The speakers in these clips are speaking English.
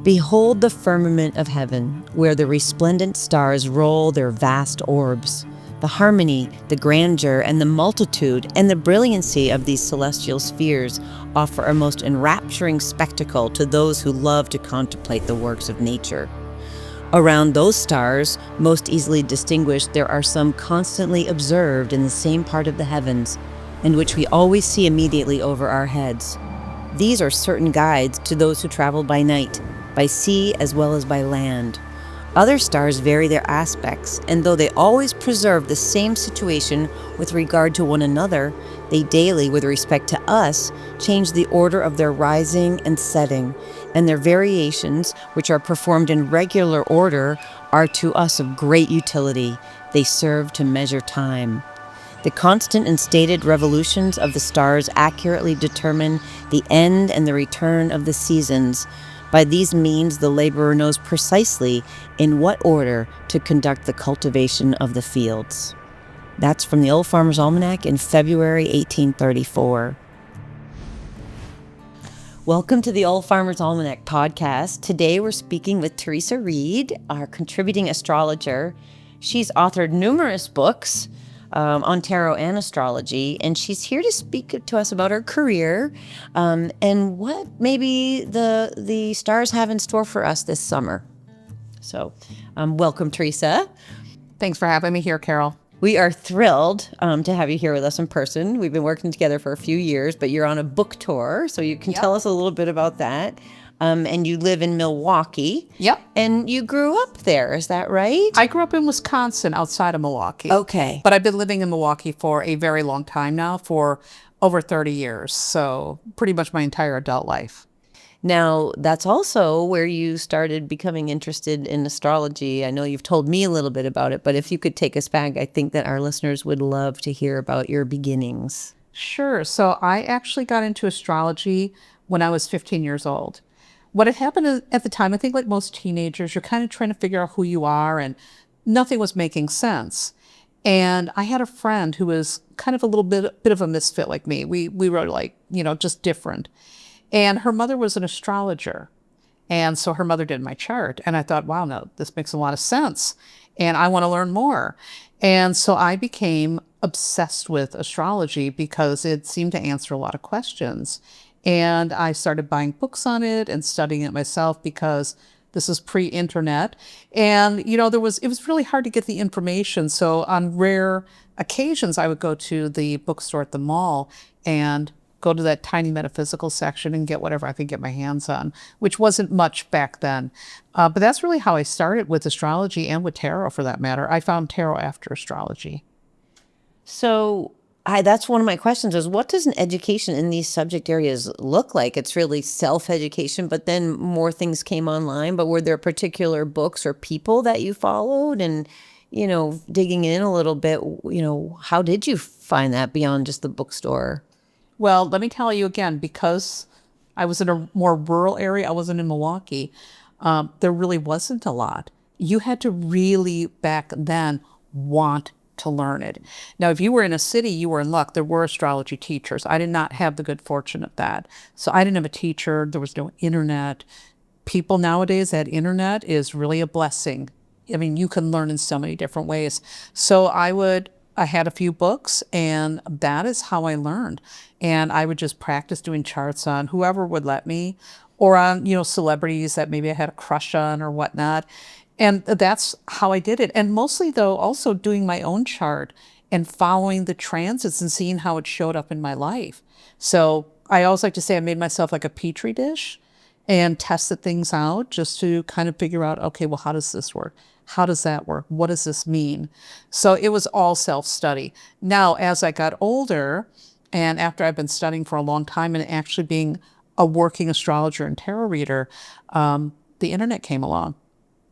Behold the firmament of heaven, where the resplendent stars roll their vast orbs. The harmony, the grandeur, and the multitude, and the brilliancy of these celestial spheres offer a most enrapturing spectacle to those who love to contemplate the works of nature. Around those stars, most easily distinguished, there are some constantly observed in the same part of the heavens, and which we always see immediately over our heads. These are certain guides to those who travel by night, by sea as well as by land. Other stars vary their aspects, and though they always preserve the same situation with regard to one another, they daily, with respect to us, change the order of their rising and setting, and their variations, which are performed in regular order, are to us of great utility. They serve to measure time. The constant and stated revolutions of the stars accurately determine the end and the return of the seasons. By these means, the laborer knows precisely in what order to conduct the cultivation of the fields. That's from the Old Farmer's Almanac in February 1834. Welcome to the Old Farmer's Almanac podcast. Today we're speaking with Theresa Reed, our contributing astrologer. She's authored numerous books on tarot and astrology, and she's here to speak to us about her career and what maybe the stars have in store for us this summer. So welcome, Teresa. Thanks for having me here, Carol. We are thrilled to have you here with us in person. We've been working together for a few years, but you're on a book tour, so you can tell us a little bit about that. And you live in Milwaukee. Yep. And you grew up there, is that right? I grew up in Wisconsin, outside of Milwaukee. Okay. But I've been living in Milwaukee for a very long time now, for over 30 years. So pretty much my entire adult life. Now, that's also where you started becoming interested in astrology. I know you've told me a little bit about it, but if you could take us back, I think that our listeners would love to hear about your beginnings. Sure. So I actually got into astrology when I was 15 years old. What had happened at the time, I think like most teenagers, you're kind of trying to figure out who you are, and nothing was making sense. And I had a friend who was kind of a little bit of a misfit like me. We were like, just different. And her mother was an astrologer. And so her mother did my chart. And I thought, wow, no, this makes a lot of sense. And I want to learn more. And so I became obsessed with astrology because it seemed to answer a lot of questions. And I started buying books on it and studying it myself because this is pre-internet. And, it was really hard to get the information. So on rare occasions, I would go to the bookstore at the mall and go to that tiny metaphysical section and get whatever I could get my hands on, which wasn't much back then. But that's really how I started with astrology and with tarot, for that matter. I found tarot after astrology. So that's one of my questions is, what does an education in these subject areas look like? It's really self-education, but then more things came online. But were there particular books or people that you followed? And, digging in a little bit, how did you find that beyond just the bookstore? Well, let me tell you again, because I was in a more rural area, I wasn't in Milwaukee, there really wasn't a lot. You had to really, back then, want to learn it. Now, if you were in a city, you were in luck. There were astrology teachers. I did not have the good fortune of that. So I didn't have a teacher. There was no internet. People nowadays, that internet is really a blessing. I mean, you can learn in so many different ways. So I had a few books, and that is how I learned. And I would just practice doing charts on whoever would let me, or on, celebrities that maybe I had a crush on or whatnot. And that's how I did it. And mostly, though, also doing my own chart and following the transits and seeing how it showed up in my life. So I always like to say I made myself like a petri dish and tested things out just to kind of figure out, okay, well, how does this work? How does that work? What does this mean? So it was all self-study. Now, as I got older, and after I've been studying for a long time and actually being a working astrologer and tarot reader, the internet came along.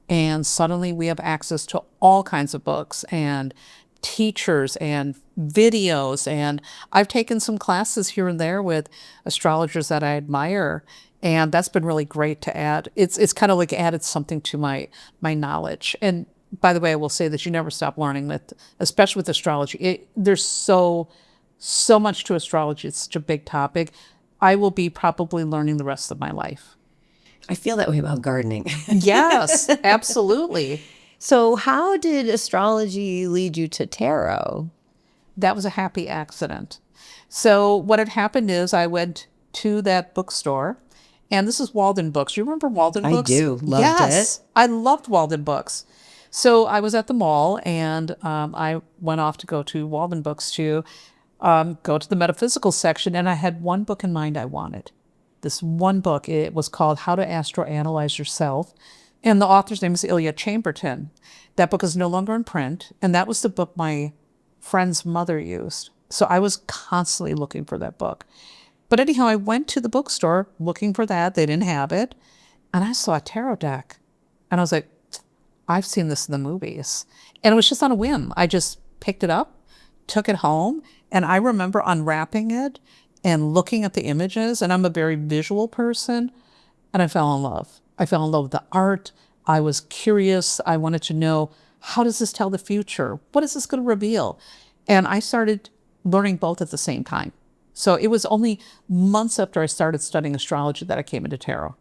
And suddenly we have access to all kinds of books and teachers and videos. And I've taken some classes here and there with astrologers that I admire. And that's been really great to add. It's kind of like added something to my knowledge. And by the way, I will say that you never stop learning, that, especially with astrology. There's so much to astrology. It's such a big topic. I will be probably learning the rest of my life. I feel that way about gardening. Yes, absolutely. So how did astrology lead you to tarot? That was a happy accident. So what had happened is I went to that bookstore, and this is Walden Books. You remember Walden I Books? do. Loved it. Yes, I loved Walden Books. So I was at the mall, and I went off to go to Walden Books to go to the metaphysical section, and I had one book in mind I wanted. This one book, it was called How to Astroanalyze Yourself, and the author's name is Ilya Chambertin. That book is no longer in print, and that was the book my friend's mother used. So I was constantly looking for that book. But anyhow, I went to the bookstore looking for that. They didn't have it. And I saw a tarot deck. And I was like, I've seen this in the movies. And it was just on a whim. I just picked it up, took it home. And I remember unwrapping it and looking at the images. And I'm a very visual person. And I fell in love. I fell in love with the art. I was curious. I wanted to know, how does this tell the future? What is this going to reveal? And I started learning both at the same time. So it was only months after I started studying astrology that I came into tarot.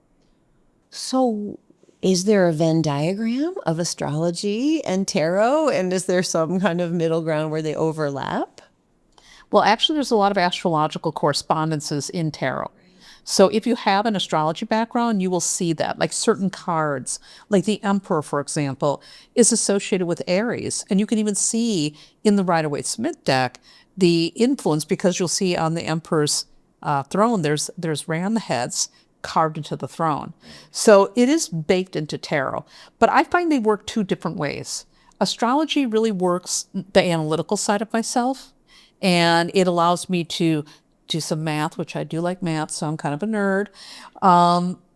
So is there a Venn diagram of astrology and tarot? And is there some kind of middle ground where they overlap? Well, actually, there's a lot of astrological correspondences in tarot. So if you have an astrology background, you will see that, like certain cards, like the Emperor, for example, is associated with Aries. And you can even see in the Rider-Waite-Smith deck the influence, because you'll see on the Emperor's throne, there's Ray on the heads carved into the throne. So it is baked into tarot. But I find they work two different ways. Astrology really works the analytical side of myself, and it allows me to do some math, which I do like math, so I'm kind of a nerd.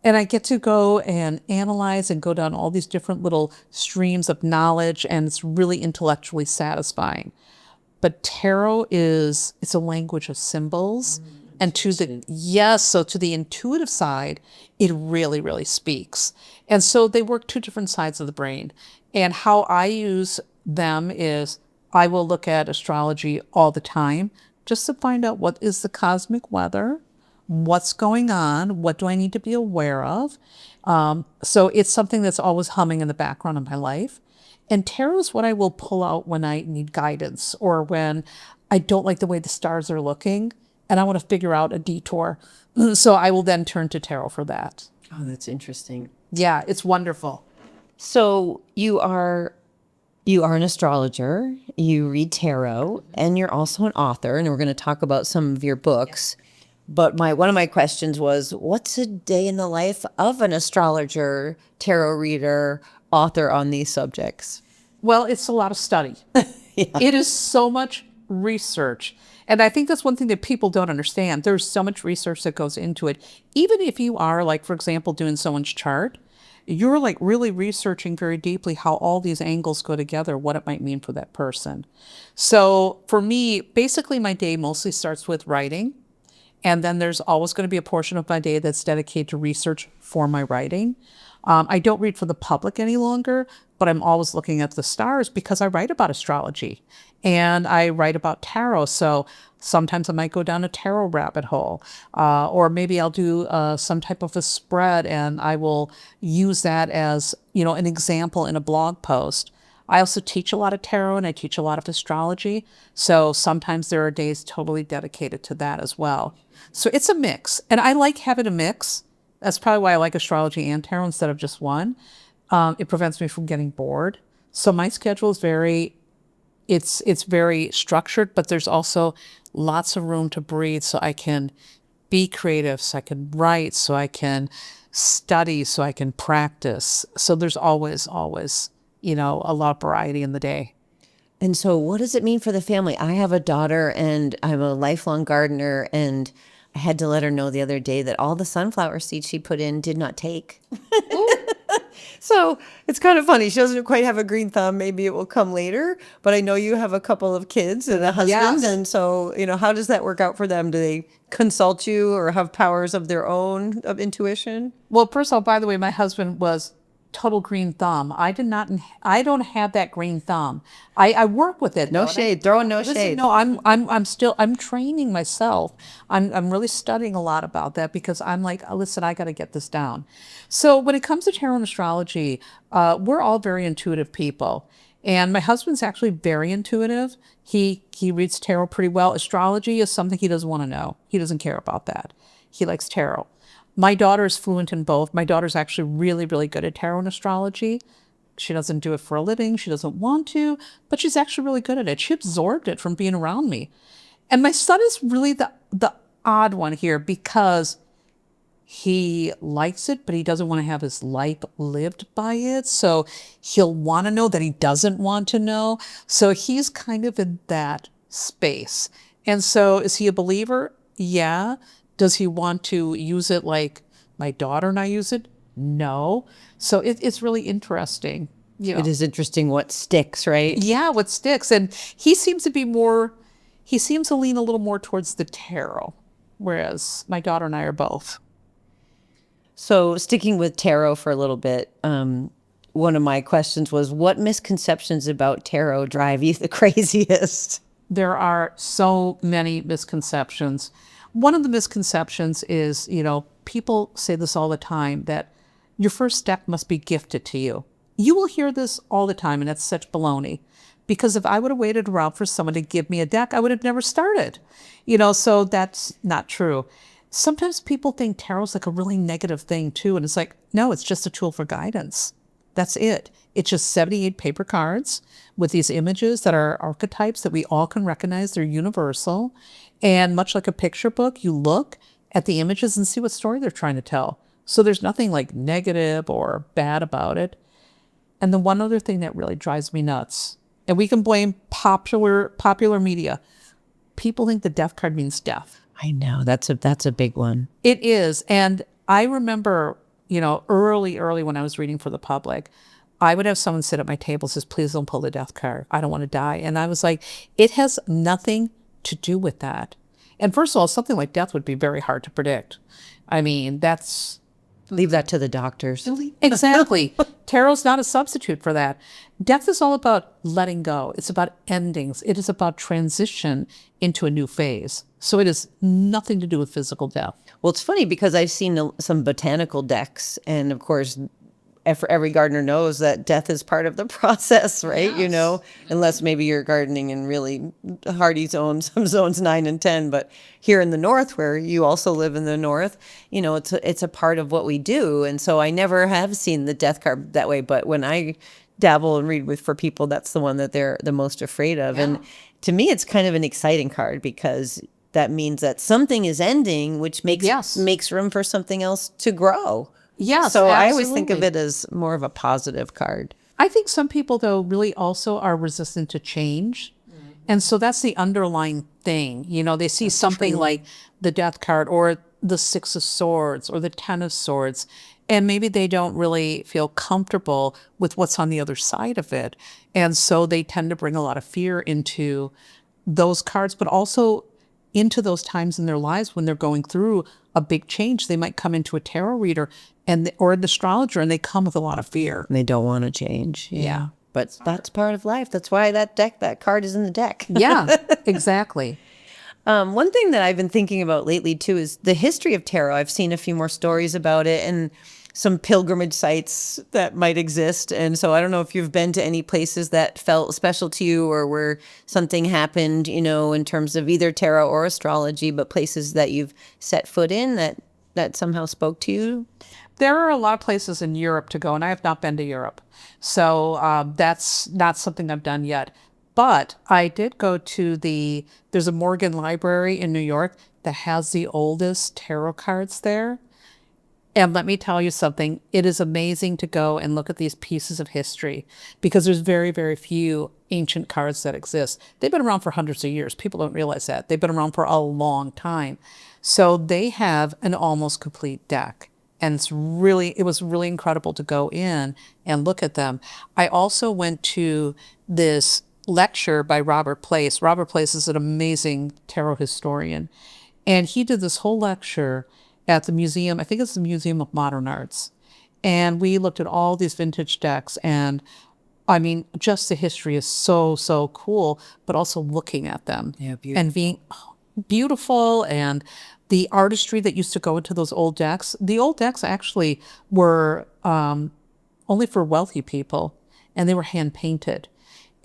And I get to go and analyze and go down all these different little streams of knowledge, and it's really intellectually satisfying. But tarot it's a language of symbols. And to the intuitive side, it really, really speaks. And so they work two different sides of the brain. And how I use them is I will look at astrology all the time just to find out what is the cosmic weather, what's going on, what do I need to be aware of. So it's something that's always humming in the background of my life. And tarot is what I will pull out when I need guidance, or when I don't like the way the stars are looking and I want to figure out a detour. So I will then turn to tarot for that. Oh, that's interesting. Yeah, it's wonderful. So you are an astrologer, you read tarot, and you're also an author, and we're going to talk about some of your books. But one of my questions was, what's a day in the life of an astrologer, tarot reader, author on these subjects? Well, it's a lot of study. It is so much research. And I think that's one thing that people don't understand. There's so much research that goes into it. Even if you are, like, for example, doing someone's chart, you're like really researching very deeply how all these angles go together, what it might mean for that person. So for me, basically my day mostly starts with writing. And then there's always going to be a portion of my day that's dedicated to research for my writing. I don't read for the public any longer, but I'm always looking at the stars because I write about astrology and I write about tarot. So sometimes I might go down a tarot rabbit hole, or maybe I'll do some type of a spread and I will use that as, an example in a blog post. I also teach a lot of tarot and I teach a lot of astrology. So sometimes there are days totally dedicated to that as well. So it's a mix, and I like having a mix. That's probably why I like astrology and tarot instead of just one. It prevents me from getting bored. So my schedule is it's very structured, but there's also lots of room to breathe so I can be creative, so I can write, so I can study, so I can practice. So there's always, a lot of variety in the day. And so what does it mean for the family? I have a daughter and I'm a lifelong gardener, and I had to let her know the other day that all the sunflower seeds she put in did not take. So it's kind of funny. She doesn't quite have a green thumb. Maybe it will come later. But I know you have a couple of kids and a husband. Yes. And so, how does that work out for them? Do they consult you or have powers of their own of intuition? Well, first of all, by the way, my husband was total green thumb. I don't have that green thumb. I work with it. No though, shade, throwing no listen, shade. no, I'm training myself. I'm really studying a lot about that because I'm like, oh, listen, I got to get this down. So when it comes to tarot and astrology, we're all very intuitive people. And my husband's actually very intuitive. He reads tarot pretty well. Astrology is something he doesn't want to know. He doesn't care about that. He likes tarot. My daughter is fluent in both. My daughter's actually really, really good at tarot and astrology. She doesn't do it for a living. She doesn't want to, but she's actually really good at it. She absorbed it from being around me. And my son is really the odd one here because he likes it, but he doesn't want to have his life lived by it. So he'll want to know that he doesn't want to know. So he's kind of in that space. And so is he a believer? Yeah. Does he want to use it like my daughter and I use it? No. So it's really interesting. You know. It is interesting what sticks, right? Yeah, what sticks. And he seems to lean a little more towards the tarot, whereas my daughter and I are both. So sticking with tarot for a little bit, one of my questions was, what misconceptions about tarot drive you the craziest? There are so many misconceptions. One of the misconceptions is, people say this all the time, that your first deck must be gifted to you. You will hear this all the time, and that's such baloney. Because if I would have waited around for someone to give me a deck, I would have never started. So that's not true. Sometimes people think tarot's like a really negative thing too. And it's like, no, it's just a tool for guidance. That's it. It's just 78 paper cards with these images that are archetypes that we all can recognize. They're universal. And much like a picture book, you look at the images and see what story they're trying to tell. So there's nothing like negative or bad about it. And the one other thing that really drives me nuts, and we can blame popular media. People think the death card means death. I know, that's a big one. It is. And I remember, early when I was reading for the public, I would have someone sit at my table and says, please don't pull the death card. I don't want to die. And I was like, it has nothing to do with that. And first of all, something like death would be very hard to predict. I mean, Leave that to the doctors. Exactly. Tarot's not a substitute for that. Death is all about letting go. It's about endings. It is about transition into a new phase. So it has nothing to do with physical death. Well, it's funny because I've seen some botanical decks, and of course, every gardener knows that death is part of the process, right? Yes. Unless maybe you're gardening in really hardy zones, some zones 9 and 10. But here in the north, where you also live in the north, it's a part of what we do. And so I never have seen the death card that way. But when I dabble and read for people, that's the one that they're the most afraid of. Yeah. And to me, it's kind of an exciting card because that means that something is ending, which makes room for something else to grow. Yes, so absolutely. I always think of it as more of a positive card. I think some people, though, really also are resistant to change. Mm-hmm. And so that's the underlying thing. They see something like the death card or the 6 of swords or the 10 of swords, and maybe they don't really feel comfortable with what's on the other side of it. And so they tend to bring a lot of fear into those cards, but also into those times in their lives when they're going through a big change. They might come into a tarot reader or an astrologer, and they come with a lot of fear. And they don't want to change. Yeah. But that's part of life. That's why that card is in the deck. Yeah, exactly. One thing that I've been thinking about lately, too, is the history of tarot. I've seen a few more stories about it and some pilgrimage sites that might exist. And so I don't know if you've been to any places that felt special to you or where something happened, in terms of either tarot or astrology, but places that you've set foot in that somehow spoke to you. There are a lot of places in Europe to go, and I have not been to Europe. So that's not something I've done yet. But I did go to there's a Morgan Library in New York that has the oldest tarot cards there. And let me tell you something, it is amazing to go and look at these pieces of history because there's very, very few ancient cards that exist. They've been around for hundreds of years. People don't realize that. They've been around for a long time. So they have an almost complete deck. And it was really incredible to go in and look at them. I also went to this lecture by Robert Place. Robert Place is an amazing tarot historian. And he did this whole lecture at the museum, I think it's the Museum of Modern Arts. And we looked at all these vintage decks, and I mean, just the history is so, so cool, but also looking at them and being beautiful, and the artistry that used to go into those old decks. The old decks actually were only for wealthy people, and they were hand painted.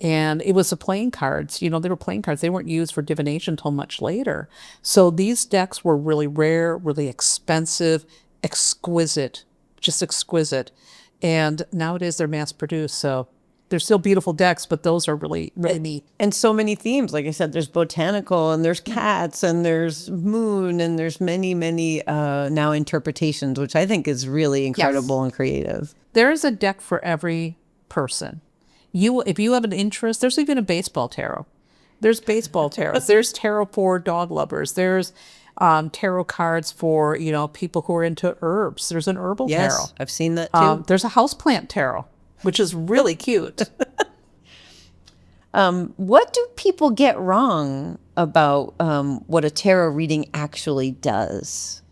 And it was the playing cards, they were playing cards. They weren't used for divination until much later. So these decks were really rare, really expensive, exquisite, just exquisite. And nowadays they're mass produced. So they're still beautiful decks, but those are really, really neat. And so many themes. Like I said, there's botanical, and there's cats, and there's moon, and there's many, many now interpretations, which I think is really incredible and creative. There is a deck for every person. If you have an interest, there's even a baseball tarot. There's baseball tarots. There's tarot for dog lovers. There's tarot cards for, people who are into herbs. There's an herbal tarot. I've seen that too. There's a houseplant tarot, which is really cute. What do people get wrong about what a tarot reading actually does?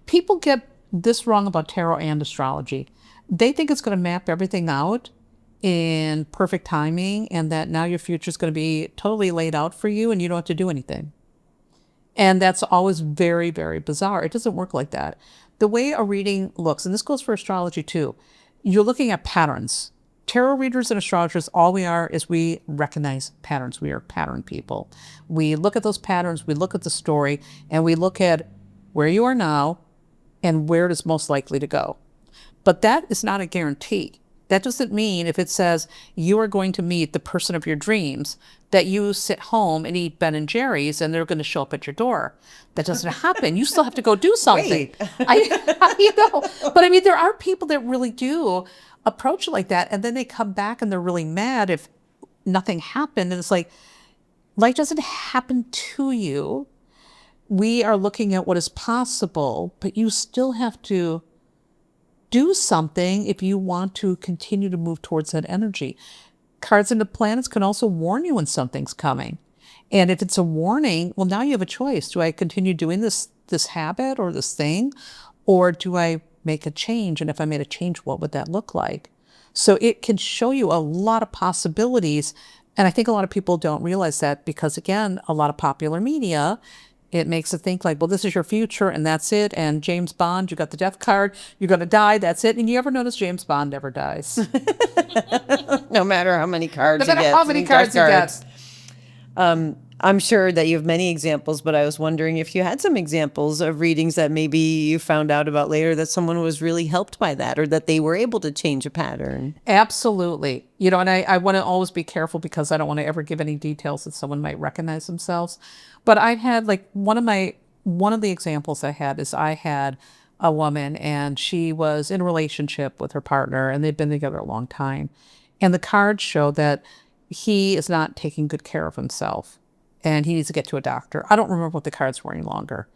People get this wrong about tarot and astrology. They think it's going to map everything out in perfect timing, and that now your future is going to be totally laid out for you and you don't have to do anything. And that's always very, very bizarre. It doesn't work like that. The way a reading looks, and this goes for astrology too, you're looking at patterns. Tarot readers and astrologers, all we are is we recognize patterns. We are pattern people. We look at those patterns, we look at the story, and we look at where you are now and where it is most likely to go. But that is not a guarantee. That doesn't mean if it says you are going to meet the person of your dreams, that you sit home and eat Ben and Jerry's and they're going to show up at your door. That doesn't happen. You still have to go do something. But I mean, there are people that really do approach it like that, and then they come back and they're really mad if nothing happened. And it's like, life doesn't happen to you. We are looking at what is possible, but you still have to do something if you want to continue to move towards that energy. Cards in the planets can also warn you when something's coming. And if it's a warning, well, now you have a choice. Do I continue doing this habit or this thing? Or do I make a change? And if I made a change, what would that look like? So it can show you a lot of possibilities. And I think a lot of people don't realize that because, again, a lot of popular media, it makes it think like, well, this is your future and that's it. And James Bond, you got the death card, you're going to die, that's it. And you ever notice James Bond never dies? No matter how many cards no matter how many cards he gets. I'm sure that you have many examples, but I was wondering if you had some examples of readings that maybe you found out about later that someone was really helped by that, or that they were able to change a pattern. Absolutely. And I want to always be careful because I don't want to ever give any details that someone might recognize themselves. But I've had like one of the examples I had is I had a woman and she was in a relationship with her partner and they'd been together a long time. And the cards show that he is not taking good care of himself and he needs to get to a doctor. I don't remember what the cards were any longer.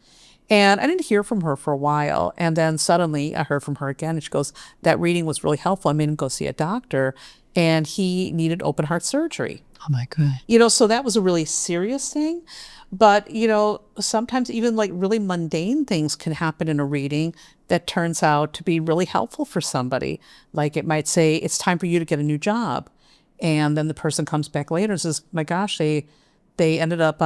And I didn't hear from her for a while. And then suddenly I heard from her again. And she goes, that reading was really helpful. I made him go see a doctor and he needed open heart surgery. Oh my God. So that was a really serious thing. But, sometimes even like really mundane things can happen in a reading that turns out to be really helpful for somebody. Like it might say, it's time for you to get a new job. And then the person comes back later and says, my gosh, they ended up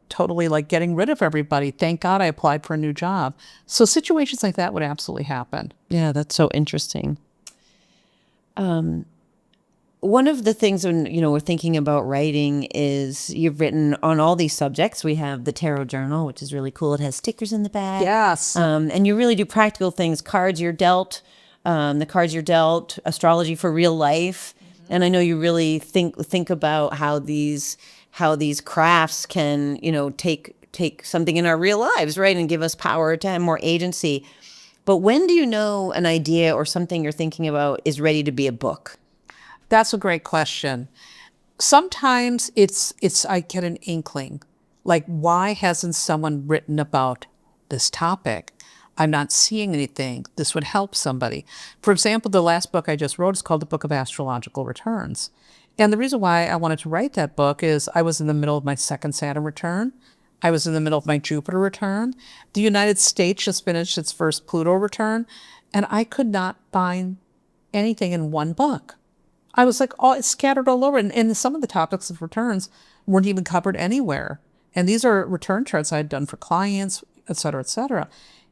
totally like getting rid of everybody. Thank God I applied for a new job. So situations like that would absolutely happen. Yeah, that's so interesting. One of the things when, we're thinking about writing is you've written on all these subjects. We have the tarot journal, which is really cool. It has stickers in the back. Yes. And you really do practical things. Cards you're dealt, the cards you're dealt, astrology for real life. Mm-hmm. And I know you really think about how these crafts can, take something in our real lives, right? And give us power to have more agency. But when do you know an idea or something you're thinking about is ready to be a book? That's a great question. Sometimes it's I get an inkling, like why hasn't someone written about this topic? I'm not seeing anything. This would help somebody. For example, the last book I just wrote is called The Book of Astrological Returns. And the reason why I wanted to write that book is I was in the middle of my second Saturn return. I was in the middle of my Jupiter return. The United States just finished its first Pluto return. And I could not find anything in one book. I was like, oh, it's scattered all over. And some of the topics of returns weren't even covered anywhere. And these are return charts I had done for clients, et cetera, et cetera.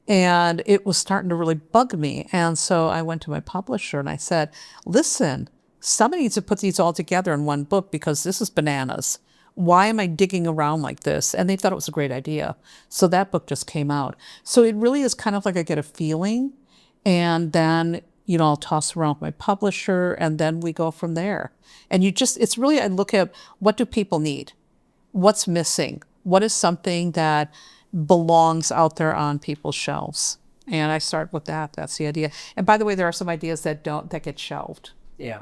And it was starting to really bug me. And so I went to my publisher and I said, listen, somebody needs to put these all together in one book because this is bananas. Why am I digging around like this? And they thought it was a great idea. So that book just came out. So it really is kind of like I get a feeling and then, I'll toss around with my publisher and then we go from there. And it's really, I look at what do people need? What's missing? What is something that belongs out there on people's shelves? And I start with that. That's the idea. And by the way, there are some ideas that get shelved. Yeah.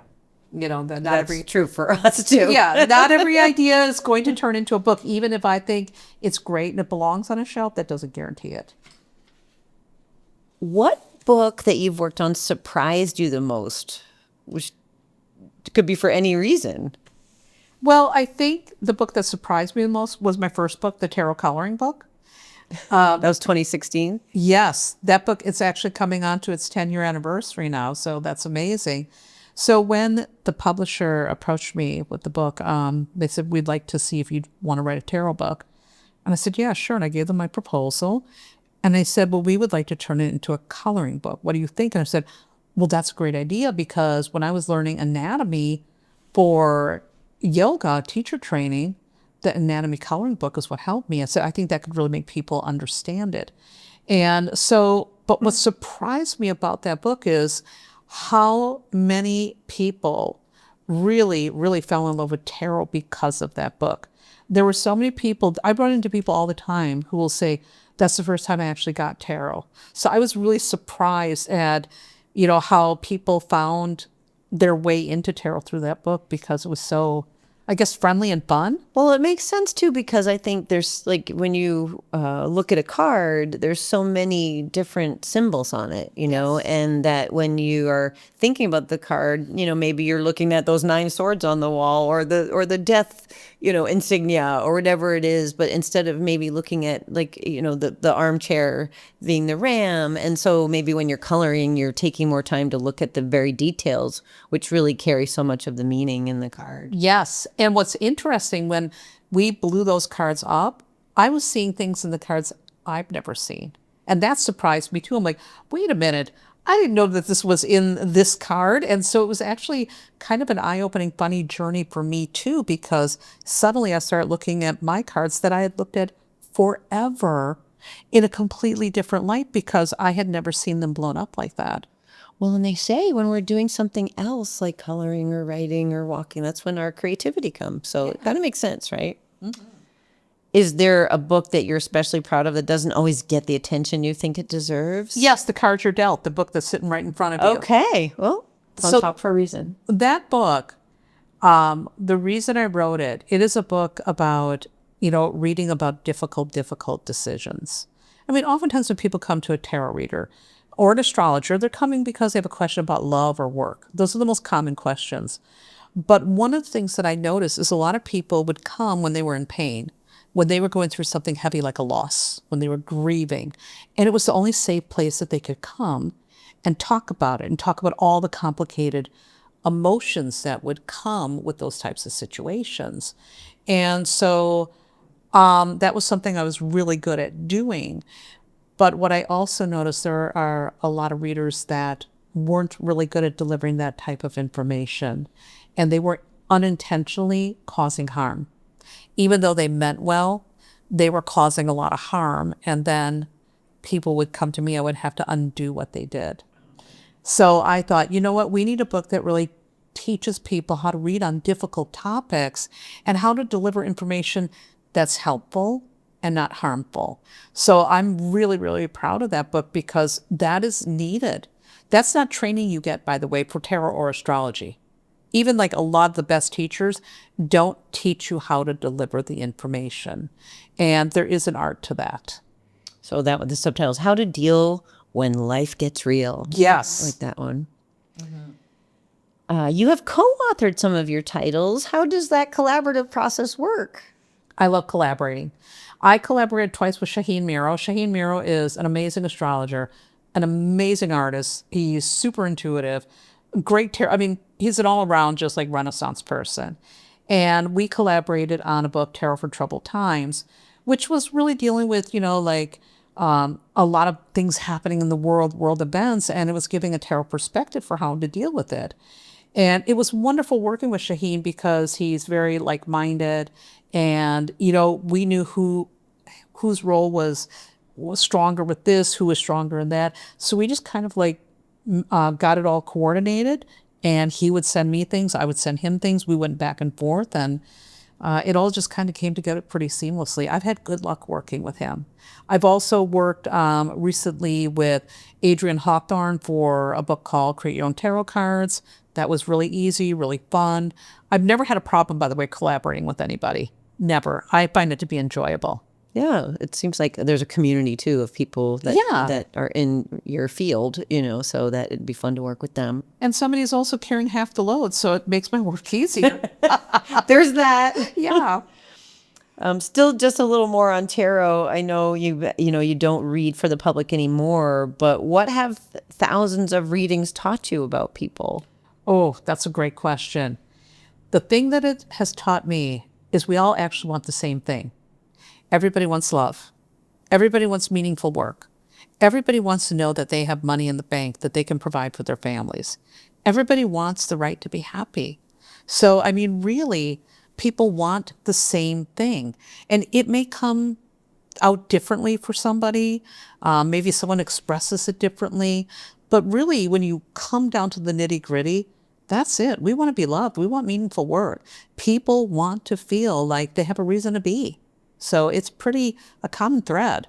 That That's true for us too. Yeah, not every idea is going to turn into a book. Even if I think it's great and it belongs on a shelf, that doesn't guarantee it. What book that you've worked on surprised you the most? Which could be for any reason. Well, I think the book that surprised me the most was my first book, the tarot coloring book. That was 2016? Yes, that book, it's actually coming on to its 10-year anniversary now, so that's amazing. So when the publisher approached me with the book, they said, we'd like to see if you'd want to write a tarot book. And I said, yeah, sure. And I gave them my proposal. And they said, well, we would like to turn it into a coloring book. What do you think? And I said, well, that's a great idea because when I was learning anatomy for yoga teacher training, the anatomy coloring book is what helped me. I said, I think that could really make people understand it. And so, but what surprised me about that book is how many people really, really fell in love with tarot because of that book. There were so many people, I run into people all the time who will say, that's the first time I actually got tarot. So I was really surprised at, how people found their way into tarot through that book because it was so, I guess, friendly and fun. Well, it makes sense too, because I think there's like when you look at a card, there's so many different symbols on it, and that when you are thinking about the card, maybe you're looking at those 9 swords on the wall or the death, insignia or whatever it is. But instead of maybe looking at the armchair being the ram. And so maybe when you're coloring, you're taking more time to look at the very details, which really carry so much of the meaning in the card. Yes. And what's interesting, when we blew those cards up, I was seeing things in the cards I've never seen. And that surprised me too. I'm like, wait a minute. I didn't know that this was in this card. And so it was actually kind of an eye-opening, funny journey for me too, because suddenly I started looking at my cards that I had looked at forever in a completely different light because I had never seen them blown up like that. Well, and they say when we're doing something else like coloring or writing or walking, that's when our creativity comes. So it kind of makes sense, right? Mm-hmm. Is there a book that you're especially proud of that doesn't always get the attention you think it deserves? Yes, The Cards You're Dealt, the book that's sitting right in front of you. Okay. Well, it's on top for a reason. That book, the reason I wrote it, it is a book about, reading about difficult decisions. I mean, oftentimes when people come to a tarot reader or an astrologer, they're coming because they have a question about love or work. Those are the most common questions. But one of the things that I noticed is a lot of people would come when they were in pain, when they were going through something heavy like a loss, when they were grieving. And it was the only safe place that they could come and talk about it and talk about all the complicated emotions that would come with those types of situations. And so that was something I was really good at doing. But what I also noticed, there are a lot of readers that weren't really good at delivering that type of information. And they were unintentionally causing harm. Even though they meant well, they were causing a lot of harm. And then people would come to me, I would have to undo what they did. So I thought, you know what, we need a book that really teaches people how to read on difficult topics and how to deliver information that's helpful and not harmful. So I'm really, really proud of that book because that is needed. That's not training you get, by the way, for tarot or astrology. Even like a lot of the best teachers don't teach you how to deliver the information. And there is an art to that. So that with the subtitles, How to Deal When Life Gets Real. Yes. I like that one. Mm-hmm. You have co-authored some of your titles. How does that collaborative process work? I love collaborating. I collaborated twice with Shaheen Miro. Shaheen Miro is an amazing astrologer, an amazing artist. He's super intuitive, great tarot. I mean, he's an all-around just like Renaissance person. And we collaborated on a book, Tarot for Troubled Times, which was really dealing with, like a lot of things happening in the world events, and it was giving a tarot perspective for how to deal with it. And it was wonderful working with Shaheen because he's very like-minded, and we knew whose role was stronger with this, who was stronger in that. So we just kind of like got it all coordinated, and he would send me things, I would send him things. We went back and forth, and it all just kind of came together pretty seamlessly. I've had good luck working with him. I've also worked recently with Adrian Hawthorne for a book called Create Your Own Tarot Cards. That was really easy, really fun. I've never had a problem, by the way, collaborating with anybody. Never. I find it to be enjoyable. Yeah, it seems like there's a community too of people that are in your field, so that it'd be fun to work with them. And somebody's also carrying half the load, so it makes my work easier. There's that. Yeah. Still just a little more on tarot. I know you don't read for the public anymore, but what have thousands of readings taught you about people? Oh, that's a great question. The thing that it has taught me is we all actually want the same thing. Everybody wants love. Everybody wants meaningful work. Everybody wants to know that they have money in the bank that they can provide for their families. Everybody wants the right to be happy. So, I mean, really, people want the same thing. And it may come out differently for somebody. Maybe someone expresses it differently. But really, when you come down to the nitty-gritty, that's it. We want to be loved. We want meaningful work. People want to feel like they have a reason to be. So it's pretty a common thread.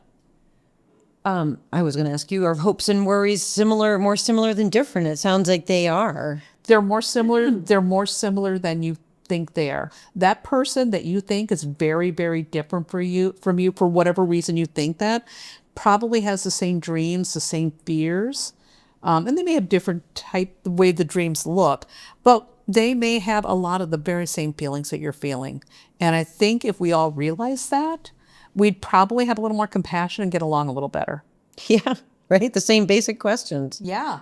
I was going to ask you, are hopes and worries more similar than different? It sounds like they are. They're more similar. They're more similar than you think they are. That person that you think is very, very different from you for whatever reason you think that, probably has the same dreams, the same fears. And they may have different the way the dreams look, but they may have a lot of the very same feelings that you're feeling. And I think if we all realize that, we'd probably have a little more compassion and get along a little better. Yeah, right? The same basic questions. Yeah.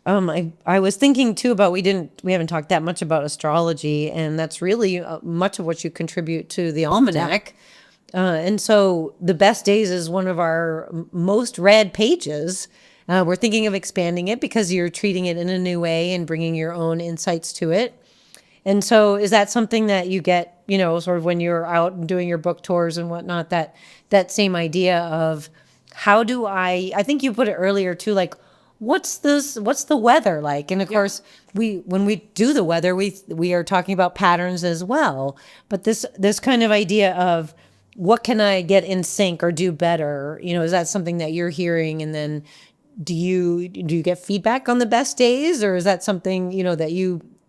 I was thinking too about we haven't talked that much about astrology, and that's really much of what you contribute to the Almanac. And so the best days is one of our most read pages. We're thinking of expanding it because you're treating it in a new way and bringing your own insights to it. And so is that something that you get, sort of when you're out and doing your book tours and whatnot, that same idea of how do I think you put it earlier too, like, what's the weather like? And of course, when we do the weather, we are talking about patterns as well. But this kind of idea of what can I get in sync or do better? Is that something that you're hearing? And then do you get feedback on the best days, or is that something,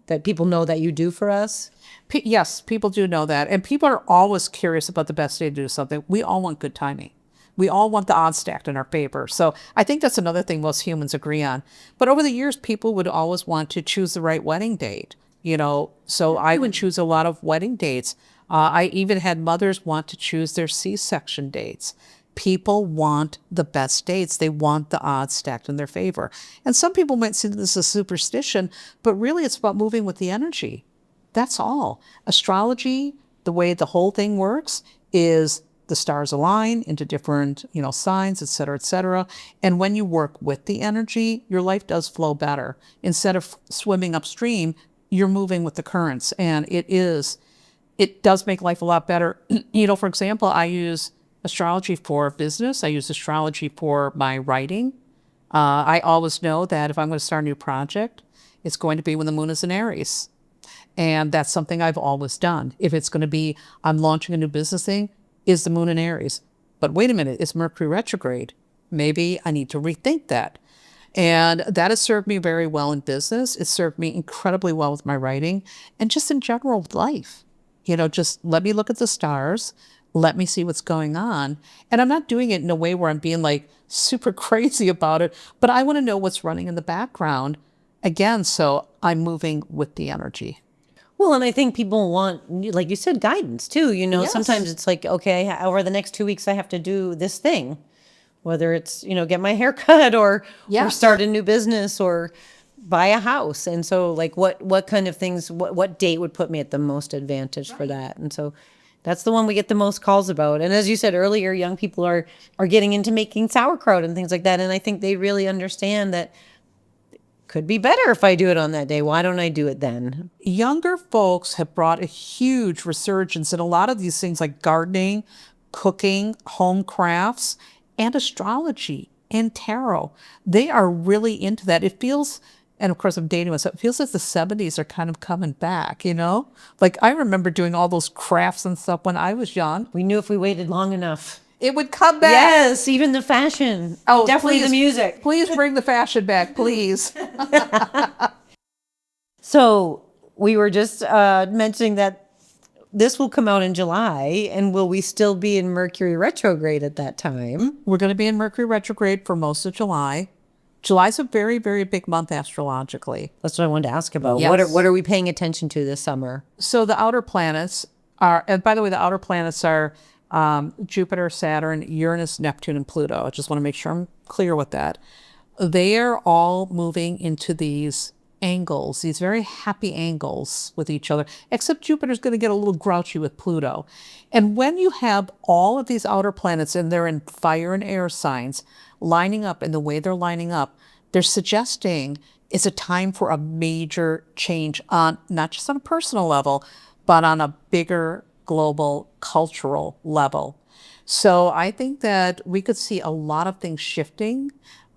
that people know that you do for us? Yes, people do know that. And people are always curious about the best day to do something. We all want good timing. We all want the odds stacked in our favor. So I think that's another thing most humans agree on. But over the years, people would always want to choose the right wedding date. So I would choose a lot of wedding dates. I even had mothers want to choose their C-section dates. People want the best dates. They want the odds stacked in their favor. And some people might see this as superstition, but really it's about moving with the energy. That's all. Astrology, the way the whole thing works, is the stars align into different, signs, et cetera, et cetera. And when you work with the energy, your life does flow better. Instead of swimming upstream, you're moving with the currents. And it does make life a lot better. For example, I use astrology for business. I use astrology for my writing. I always know that if I'm going to start a new project, it's going to be when the moon is in Aries. And that's something I've always done. If it's going to be, I'm launching a new business thing, is the moon in Aries. But wait a minute, it's Mercury retrograde. Maybe I need to rethink that. And that has served me very well in business. It's served me incredibly well with my writing and just in general with life. Just let me look at the stars. Let me see what's going on. And I'm not doing it in a way where I'm being like super crazy about it, but I want to know what's running in the background. Again, so I'm moving with the energy. Well, and I think people want, like you said, guidance too. Yes. Sometimes it's like, okay, over the next 2 weeks, I have to do this thing. whether it's, get my hair cut or Yes. start a new business or buy a house. And so like what kind of things, what date would put me at the most advantage for that? And so that's the one we get the most calls about. And as you said earlier, young people are getting into making sauerkraut and things like that. And I think they really understand that could be better if I do it on that day. Why don't I do it then? Younger folks have brought a huge resurgence in a lot of these things like gardening, cooking, home crafts, and astrology and tarot. They are really into that. It feels, and of course I'm dating myself, it feels like the 70s are kind of coming back, Like I remember doing all those crafts and stuff when I was young. We knew if we waited long enough. It would come back. Yes, even the fashion. Oh, definitely please, the music. Please bring the fashion back, please. So we were just mentioning that this will come out in July, and will we still be in Mercury retrograde at that time? We're going to be in Mercury retrograde for most of July. July's a very, very big month astrologically. That's what I wanted to ask about. Yes. What are we paying attention to this summer? So the outer planets are, and by the way, the outer planets are Jupiter, Saturn, Uranus, Neptune, and Pluto. I just want to make sure I'm clear with that. They are all moving into these angles, these very happy angles with each other, except Jupiter's going to get a little grouchy with Pluto. And when you have all of these outer planets and they're in fire and air signs lining up in the way they're lining up, they're suggesting it's a time for a major change on not just on a personal level, but on a bigger global cultural level. So I think that we could see a lot of things shifting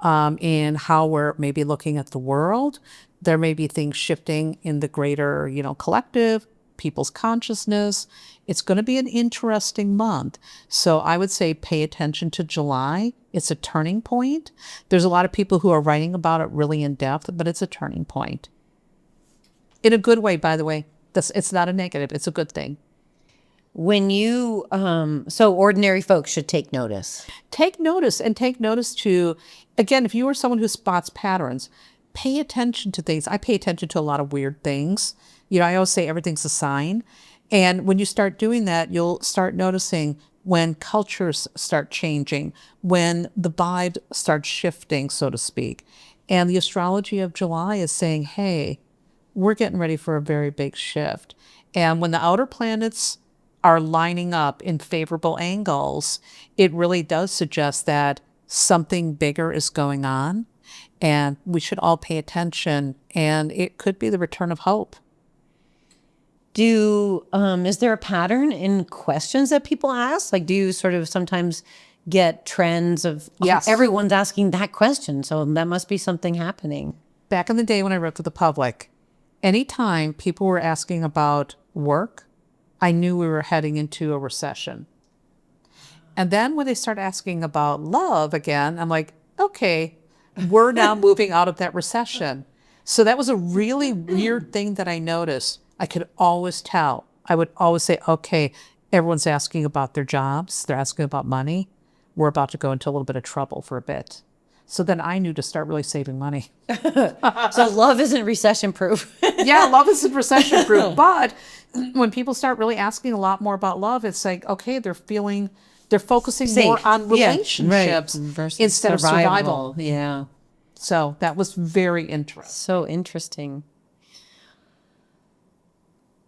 in how we're maybe looking at the world. There may be things shifting in the greater, collective, people's consciousness. It's going to be an interesting month. So I would say pay attention to July. It's a turning point. There's a lot of people who are writing about it really in depth, but it's a turning point. In a good way, by the way. It's not a negative. It's a good thing. When you, so ordinary folks should take notice. Take notice to, again, if you are someone who spots patterns, pay attention to things. I pay attention to a lot of weird things. I always say everything's a sign. And when you start doing that, you'll start noticing when cultures start changing, when the vibe starts shifting, so to speak. And the astrology of July is saying, hey, we're getting ready for a very big shift. And when the outer planets are lining up in favorable angles, it really does suggest that something bigger is going on, and we should all pay attention, and it could be the return of hope. Is there a pattern in questions that people ask? Like, do you sort of sometimes get trends of, Yes. Everyone's asking that question, so that must be something happening. Back in the day when I wrote to the public, anytime people were asking about work, I knew we were heading into a recession. And then when they start asking about love again, I'm like, okay, we're now moving out of that recession. So that was a really weird thing that I noticed. I could always tell. I would always say, okay, everyone's asking about their jobs. They're asking about money. We're about to go into a little bit of trouble for a bit. So then I knew to start really saving money. So love isn't recession proof. Yeah, love isn't recession proof. But when people start really asking a lot more about love, it's like, okay, they're focusing Safe. more on relationships Versus instead of survival. Yeah. So that was very interesting. So interesting.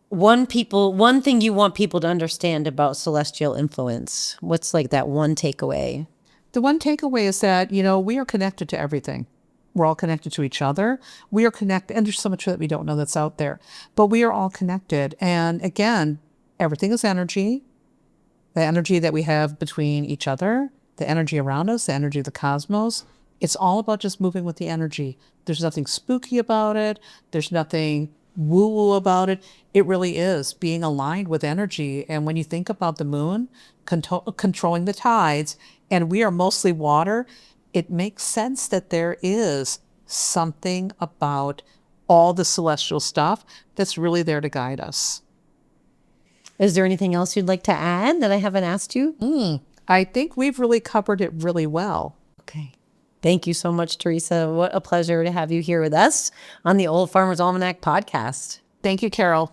One thing you want people to understand about celestial influence. What's like that one takeaway? The one takeaway is that, we are connected to everything. We're all connected to each other. We are connected, and there's so much that we don't know that's out there, but we are all connected. And again, everything is energy. The energy that we have between each other, the energy around us, the energy of the cosmos. It's all about just moving with the energy. There's nothing spooky about it. There's nothing woo-woo about it. It really is being aligned with energy. And when you think about the moon controlling the tides, and we are mostly water, it makes sense that there is something about all the celestial stuff that's really there to guide us. Is there anything else you'd like to add that I haven't asked you? I think we've really covered it really well. Okay. Thank you so much, Teresa. What a pleasure to have you here with us on the Old Farmer's Almanac podcast. Thank you, Carol.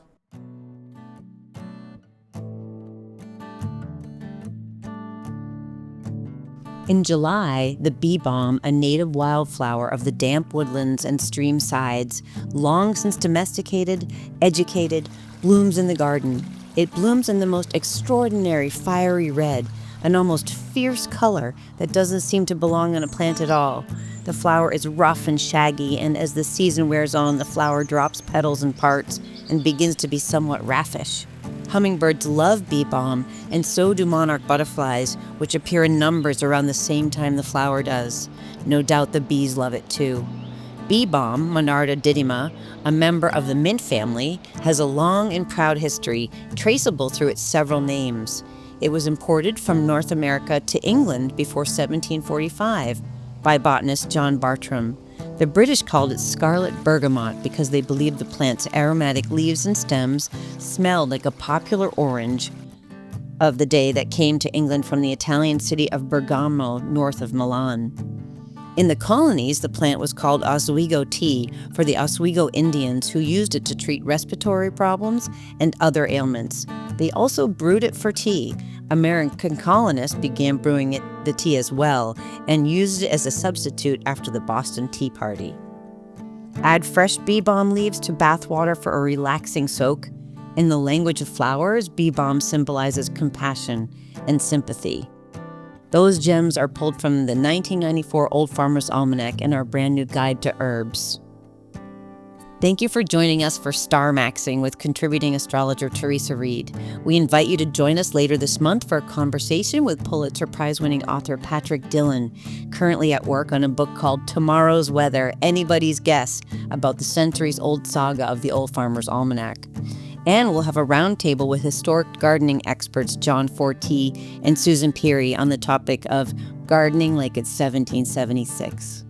In July, the bee balm, a native wildflower of the damp woodlands and stream sides, long since domesticated, educated, blooms in the garden. It blooms in the most extraordinary fiery red, an almost fierce color that doesn't seem to belong on a plant at all. The flower is rough and shaggy, and as the season wears on, the flower drops petals and parts and begins to be somewhat raffish. Hummingbirds love bee balm, and so do monarch butterflies, which appear in numbers around the same time the flower does. No doubt the bees love it too. Bee balm, Monarda didyma, a member of the mint family, has a long and proud history, traceable through its several names. It was imported from North America to England before 1745 by botanist John Bartram. The British called it scarlet bergamot because they believed the plant's aromatic leaves and stems smelled like a popular orange of the day that came to England from the Italian city of Bergamo, north of Milan. In the colonies, the plant was called Oswego tea for the Oswego Indians who used it to treat respiratory problems and other ailments. They also brewed it for tea. American colonists began brewing the tea as well and used it as a substitute after the Boston Tea Party. Add fresh bee balm leaves to bath water for a relaxing soak. In the language of flowers, bee balm symbolizes compassion and sympathy. Those gems are pulled from the 1994 Old Farmer's Almanac and our brand new guide to herbs. Thank you for joining us for Starmaxxing with contributing astrologer Theresa Reed. We invite you to join us later this month for a conversation with Pulitzer Prize-winning author Patrick Dillon, currently at work on a book called Tomorrow's Weather, Anybody's Guess, about the centuries-old saga of the Old Farmer's Almanac. And we'll have a roundtable with historic gardening experts John Fortee and Susan Peary on the topic of gardening like it's 1776.